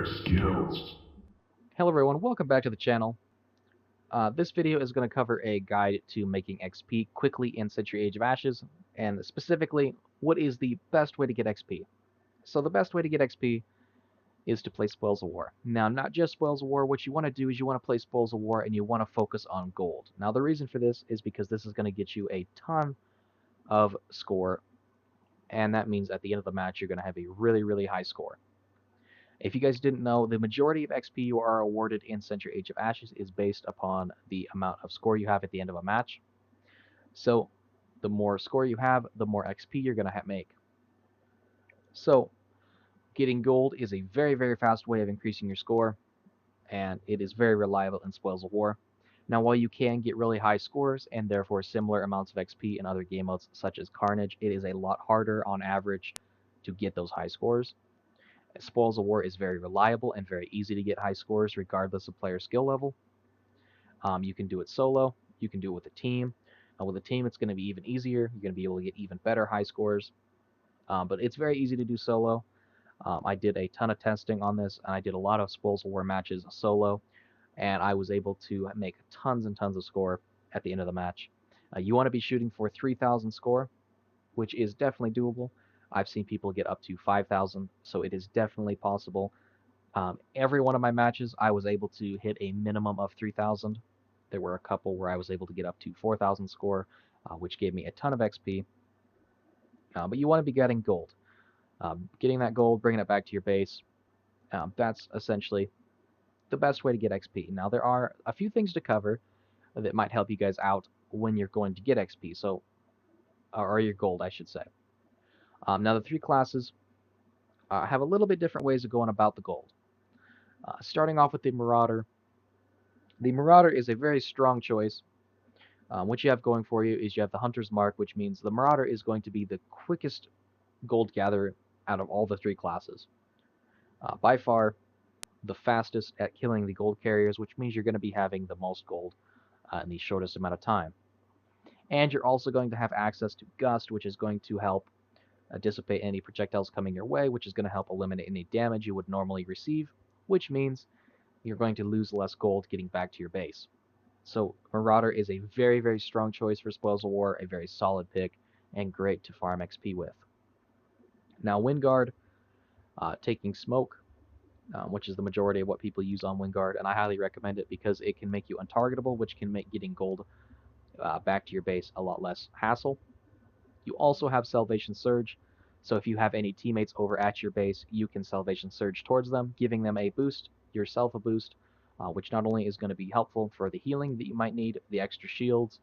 BearSkills. Hello everyone, welcome back to the channel. This video is going to cover a guide to making XP quickly in Century Age of Ashes, and specifically, what is the best way to get XP. So the best way to get XP is to play Spoils of War. Now, not just Spoils of War, what you want to do is you want to play Spoils of War and you want to focus on gold. Now, the reason for this is because this is going to get you a ton of score, and that means at the end of the match you're going to have a really, really high score. If you guys didn't know, the majority of XP you are awarded in Century Age of Ashes is based upon the amount of score you have at the end of a match. So the more score you have, the more XP you're going to make. So getting gold is a very, very fast way of increasing your score, and it is very reliable in Spoils of War. Now, while you can get really high scores and therefore similar amounts of XP in other game modes such as Carnage, it is a lot harder on average to get those high scores. Spoils of War is very reliable and very easy to get high scores regardless of player skill level. You can do it solo, you can do it with a team. With a team, it's going to be even easier. You're going to be able to get even better high scores. But it's very easy to do solo. I did a ton of testing on this, and I did a lot of Spoils of War matches solo, and I was able to make tons and tons of score at the end of the match. You want to be shooting for 3,000 score, which is definitely doable. I've seen people get up to 5,000, so it is definitely possible. Every one of my matches, I was able to hit a minimum of 3,000. There were a couple where I was able to get up to 4,000 score, which gave me a ton of XP. But you want to be getting gold. Getting that gold, bringing it back to your base, that's essentially the best way to get XP. Now, there are a few things to cover that might help you guys out when you're going to get XP, or your gold, I should say. Now, the three classes have a little bit different ways of going about the gold. Starting off with the Marauder. The Marauder is a very strong choice. What you have going for you is you have the Hunter's Mark, which means the Marauder is going to be the quickest gold gatherer out of all the three classes. By far, the fastest at killing the gold carriers, which means you're going to be having the most gold in the shortest amount of time. And you're also going to have access to Gust, which is going to help dissipate any projectiles coming your way, which is going to help eliminate any damage you would normally receive, which means you're going to lose less gold getting back to your base. So Marauder is a very, very strong choice for Spoils of War, a very solid pick, and great to farm XP with. Now Windguard, taking Smoke, which is the majority of what people use on Windguard, and I highly recommend it because it can make you untargetable, which can make getting gold back to your base a lot less hassle. You also have Salvation Surge, so if you have any teammates over at your base, you can Salvation Surge towards them, giving them a boost, yourself a boost, which not only is going to be helpful for the healing that you might need, the extra shields,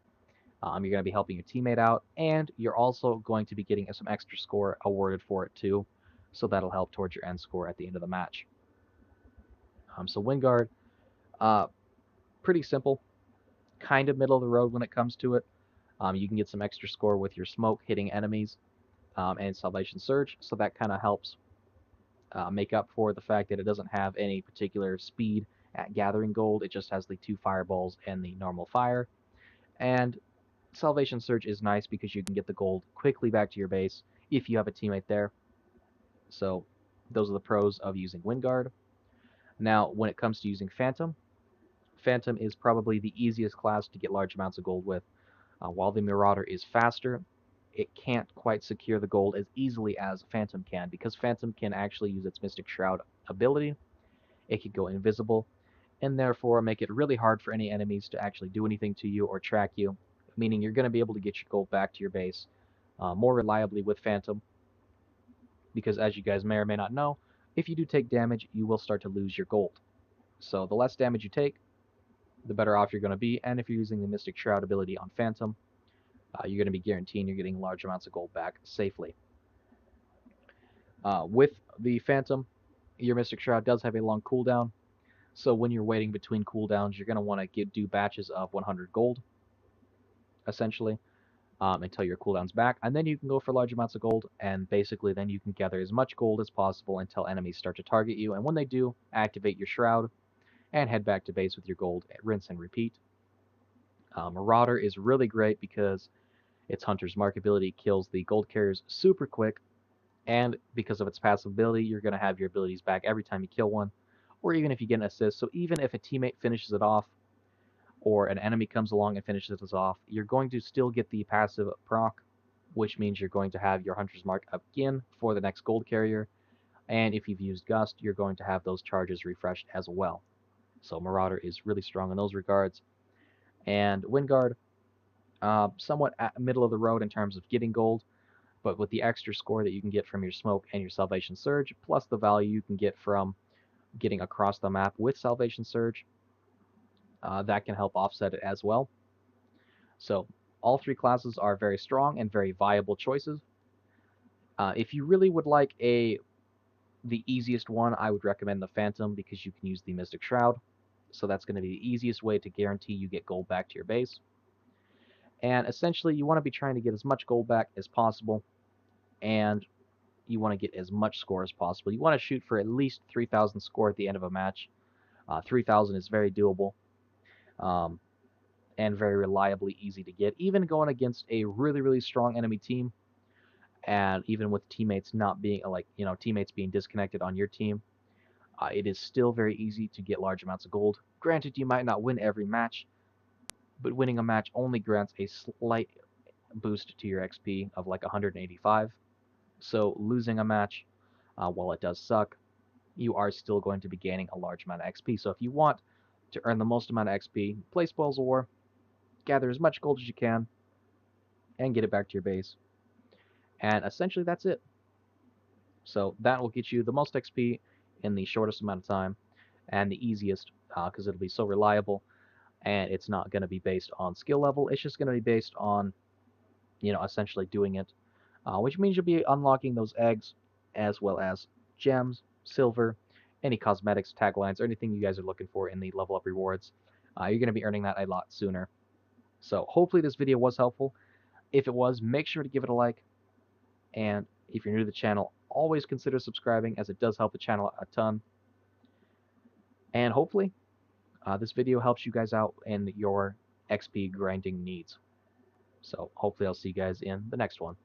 you're going to be helping your teammate out, and you're also going to be getting some extra score awarded for it too, so that'll help towards your end score at the end of the match. So Windguard, pretty simple, kind of middle of the road when it comes to it. You can get some extra score with your smoke hitting enemies and Salvation Surge, so that kind of helps make up for the fact that it doesn't have any particular speed at gathering gold. It just has the 2 fireballs and the normal fire. And Salvation Surge is nice because you can get the gold quickly back to your base if you have a teammate there. So those are the pros of using Windguard. Now, when it comes to using Phantom, Phantom is probably the easiest class to get large amounts of gold with. While the Marauder is faster, it can't quite secure the gold as easily as Phantom can, because Phantom can actually use its Mystic Shroud ability. It can go invisible, and therefore make it really hard for any enemies to actually do anything to you or track you, meaning you're going to be able to get your gold back to your base more reliably with Phantom, because as you guys may or may not know, if you do take damage, you will start to lose your gold. So the less damage you take, the better off you're going to be, and if you're using the Mystic Shroud ability on Phantom, you're going to be guaranteeing you're getting large amounts of gold back safely. With the Phantom, your Mystic Shroud does have a long cooldown, so when you're waiting between cooldowns, you're going to want to do batches of 100 gold, essentially, until your cooldown's back, and then you can go for large amounts of gold, and basically then you can gather as much gold as possible until enemies start to target you, and when they do, activate your Shroud, and head back to base with your gold, rinse and repeat. Marauder is really great because its Hunter's Mark ability kills the gold carriers super quick, and because of its passive ability, you're going to have your abilities back every time you kill one. or even if you get an assist. So even if a teammate finishes it off, or an enemy comes along and finishes this off, you're going to still get the passive proc, which means you're going to have your Hunter's Mark up again for the next gold carrier, and if you've used Gust, you're going to have those charges refreshed as well. So Marauder is really strong in those regards. And Windguard, somewhat at middle of the road in terms of getting gold, but with the extra score that you can get from your Smoke and your Salvation Surge, plus the value you can get from getting across the map with Salvation Surge, that can help offset it as well. So all three classes are very strong and very viable choices. If you really would like the easiest one, I would recommend the Phantom because you can use the Mystic Shroud. So that's going to be the easiest way to guarantee you get gold back to your base. And essentially, you want to be trying to get as much gold back as possible, and you want to get as much score as possible. You want to shoot for at least 3,000 score at the end of a match. 3,000 is very doable. And very reliably easy to get, even going against a really, really strong enemy team, and even with teammates not being teammates being disconnected on your team, it is still very easy to get large amounts of gold. Granted, you might not win every match, but winning a match only grants a slight boost to your XP of like 185. So losing a match, while it does suck, you are still going to be gaining a large amount of XP. So if you want to earn the most amount of XP, play Spoils of War, gather as much gold as you can, and get it back to your base. And essentially that's it. So that will get you the most XP in the shortest amount of time, and the easiest, because it'll be so reliable, and it's not going to be based on skill level. It's just going to be based on, essentially doing it, which means you'll be unlocking those eggs, as well as gems, silver, any cosmetics, taglines, or anything you guys are looking for in the level up rewards. You're going to be earning that a lot sooner. So hopefully this video was helpful. If it was, make sure to give it a like, and if you're new to the channel, always consider subscribing, as it does help the channel a ton. And hopefully this video helps you guys out in your XP grinding needs. So hopefully I'll see you guys in the next one.